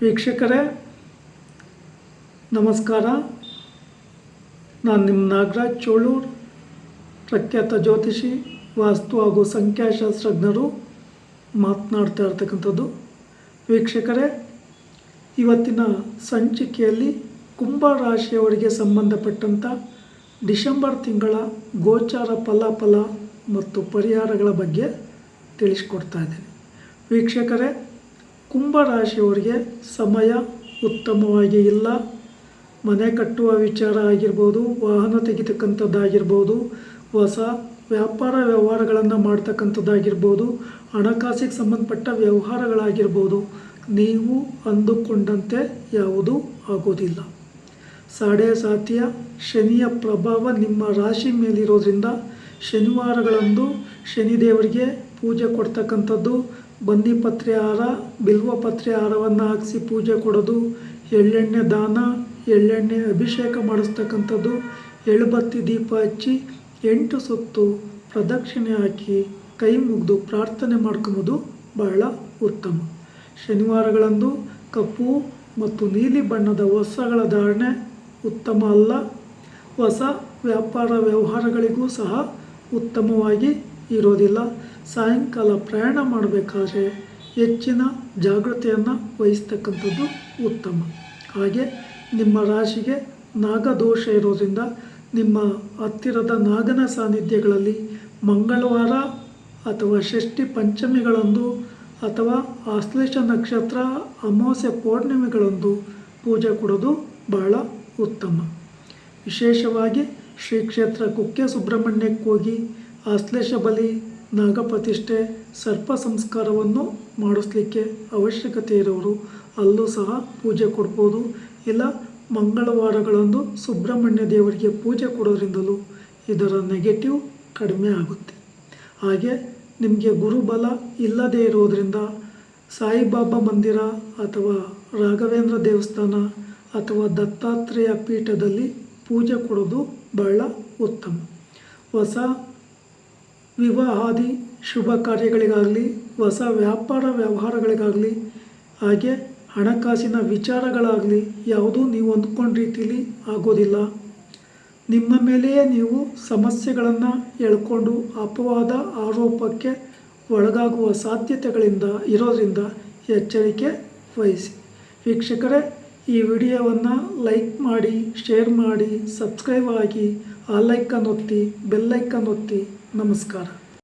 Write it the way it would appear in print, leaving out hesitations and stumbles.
ವೀಕ್ಷಕರೇ ನಮಸ್ಕಾರ. ನಾನು ನಿಮ್ಮ ನಾಗರಾಜ್ ಚೋಳೂರ್, ಪ್ರಖ್ಯಾತ ಜ್ಯೋತಿಷಿ, ವಾಸ್ತು ಹಾಗೂ ಸಂಖ್ಯಾಶಾಸ್ತ್ರಜ್ಞರು ಮಾತನಾಡ್ತಾ ಇರ್ತಕ್ಕಂಥದ್ದು. ವೀಕ್ಷಕರೇ, ಇವತ್ತಿನ ಸಂಚಿಕೆಯಲ್ಲಿ ಕುಂಭ ರಾಶಿಯವರಿಗೆ ಸಂಬಂಧಪಟ್ಟಂಥ ಡಿಸೆಂಬರ್ ತಿಂಗಳ ಗೋಚಾರ ಫಲಾಫಲ ಮತ್ತು ಪರಿಹಾರಗಳ ಬಗ್ಗೆ ತಿಳಿಸ್ಕೊಡ್ತಾ ಇದ್ದೇನೆ. ವೀಕ್ಷಕರೇ, ಕುಂಭ ರಾಶಿಯವರಿಗೆ ಸಮಯ ಉತ್ತಮವಾಗಿ ಇಲ್ಲ. ಮನೆ ಕಟ್ಟುವ ವಿಚಾರ ಆಗಿರ್ಬೋದು, ವಾಹನ ತೆಗಿತಕ್ಕಂಥದ್ದಾಗಿರ್ಬೋದು, ಹೊಸ ವ್ಯಾಪಾರ ವ್ಯವಹಾರಗಳನ್ನು ಮಾಡ್ತಕ್ಕಂಥದ್ದಾಗಿರ್ಬೋದು, ಹಣಕಾಸಿಗೆ ಸಂಬಂಧಪಟ್ಟ ವ್ಯವಹಾರಗಳಾಗಿರ್ಬೋದು, ನೀವು ಅಂದುಕೊಂಡಂತೆ ಯಾವುದೂ ಆಗೋದಿಲ್ಲ. ಸಾಡೆ ಸಾತಿಯ ಶನಿಯ ಪ್ರಭಾವ ನಿಮ್ಮ ರಾಶಿ ಮೇಲಿರೋದ್ರಿಂದ ಶನಿವಾರಗಳಂದು ಶನಿದೇವರಿಗೆ ಪೂಜೆ ಕೊಡ್ತಕ್ಕಂಥದ್ದು, ಬನ್ನಿಪತ್ರೆ ಹಾರ, ಬಿಲ್ವಪತ್ರೆ ಹಾರವನ್ನು ಹಾಕಿಸಿ ಪೂಜೆ ಕೊಡೋದು, ಎಳ್ಳೆಣ್ಣೆ ದಾನ, ಎಳ್ಳೆಣ್ಣೆ ಅಭಿಷೇಕ ಮಾಡಿಸ್ತಕ್ಕಂಥದ್ದು, ಎಳುಬತ್ತಿ ದೀಪ ಹಚ್ಚಿ 8 ಸುತ್ತು ಪ್ರದಕ್ಷಿಣೆ ಹಾಕಿ ಕೈ ಮುಗಿದು ಪ್ರಾರ್ಥನೆ ಮಾಡ್ಕೊಬೋದು ಬಹಳ ಉತ್ತಮ. ಶನಿವಾರಗಳಂದು ಕಪ್ಪು ಮತ್ತು ನೀಲಿ ಬಣ್ಣದ ವಸ್ತ್ರಗಳ ಧಾರಣೆ ಉತ್ತಮ ಅಲ್ಲ. ಹೊಸ ವ್ಯಾಪಾರ ವ್ಯವಹಾರಗಳಿಗೂ ಸಹ ಉತ್ತಮವಾಗಿ ಇರೋದಿಲ್ಲ. ಸಾಯಂಕಾಲ ಪ್ರಯಾಣ ಮಾಡಬೇಕಾದ್ರೆ ಹೆಚ್ಚಿನ ಜಾಗೃತೆಯನ್ನು ವಹಿಸ್ತಕ್ಕಂಥದ್ದು ಉತ್ತಮ. ಹಾಗೆ ನಿಮ್ಮ ರಾಶಿಗೆ ನಾಗದೋಷ ಇರೋದ್ರಿಂದ ನಿಮ್ಮ ಹತ್ತಿರದ ನಾಗನ ಸಾನ್ನಿಧ್ಯಗಳಲ್ಲಿ ಮಂಗಳವಾರ ಅಥವಾ ಷಷ್ಠಿ ಪಂಚಮಿಗಳಂದು ಅಥವಾ ಆಶ್ಲೇಷ ನಕ್ಷತ್ರ ಅಮಾವಾಸ್ಯೆ ಪೌರ್ಣಿಮೆಗಳಂದು ಪೂಜೆ ಕೊಡೋದು ಬಹಳ ಉತ್ತಮ. ವಿಶೇಷವಾಗಿ ಶ್ರೀ ಕ್ಷೇತ್ರ ಕುಕ್ಕೆ ಸುಬ್ರಹ್ಮಣ್ಯಕ್ಕೆ ಹೋಗಿ ಆಶ್ಲೇಷ ಬಲಿ, ನಾಗಪ್ರತಿಷ್ಠೆ, ಸರ್ಪ ಸಂಸ್ಕಾರವನ್ನು ಮಾಡಿಸ್ಲಿಕ್ಕೆ ಅವಶ್ಯಕತೆ ಇರೋರು ಅಲ್ಲೂ ಸಹ ಪೂಜೆ ಕೊಡ್ಬೋದು. ಇಲ್ಲ ಮಂಗಳವಾರಗಳಂದು ಸುಬ್ರಹ್ಮಣ್ಯ ದೇವರಿಗೆ ಪೂಜೆ ಕೊಡೋದ್ರಿಂದಲೂ ಇದರ ನೆಗೆಟಿವ್ ಕಡಿಮೆ ಆಗುತ್ತೆ. ಹಾಗೆ ನಿಮಗೆ ಗುರುಬಲ ಇಲ್ಲದೇ ಇರೋದರಿಂದ ಸಾಯಿಬಾಬಾ ಮಂದಿರ ಅಥವಾ ರಾಘವೇಂದ್ರ ದೇವಸ್ಥಾನ ಅಥವಾ ದತ್ತಾತ್ರೇಯ ಪೀಠದಲ್ಲಿ ಪೂಜೆ ಕೊಡೋದು ಬಹಳ ಉತ್ತಮ. ಹೊಸ ವಿವಾಹಾದಿ ಶುಭ ಕಾರ್ಯಗಳಿಗಾಗಲಿ, ಹೊಸ ವ್ಯಾಪಾರ ವ್ಯವಹಾರಗಳಿಗಾಗಲಿ, ಹಾಗೆ ಹಣಕಾಸಿನ ವಿಚಾರಗಳಾಗಲಿ ಯಾವುದೂ ನೀವು ಅಂದ್ಕೊಂಡ ರೀತಿಯಲ್ಲಿ ಆಗೋದಿಲ್ಲ. ನಿಮ್ಮ ಮೇಲೆಯೇ ನೀವು ಸಮಸ್ಯೆಗಳನ್ನು ಎಳ್ಕೊಂಡು ಅಪವಾದ ಆರೋಪಕ್ಕೆ ಒಳಗಾಗುವ ಸಾಧ್ಯತೆಗಳಿಂದ ಇರೋದರಿಂದ ಎಚ್ಚರಿಕೆ ವಹಿಸಿ. ವೀಕ್ಷಕರೇ, ಈ ವಿಡಿಯೋವನ್ನು ಲೈಕ್ ಮಾಡಿ, ಶೇರ್ ಮಾಡಿ, ಸಬ್ಸ್ಕ್ರೈಬ್ ಆಗಿ, ಆ ಲೈಕನ್ನು ಒತ್ತಿ, ಬೆಲ್ಲೈಕನ್ ಒತ್ತಿ. ನಮಸ್ಕಾರ.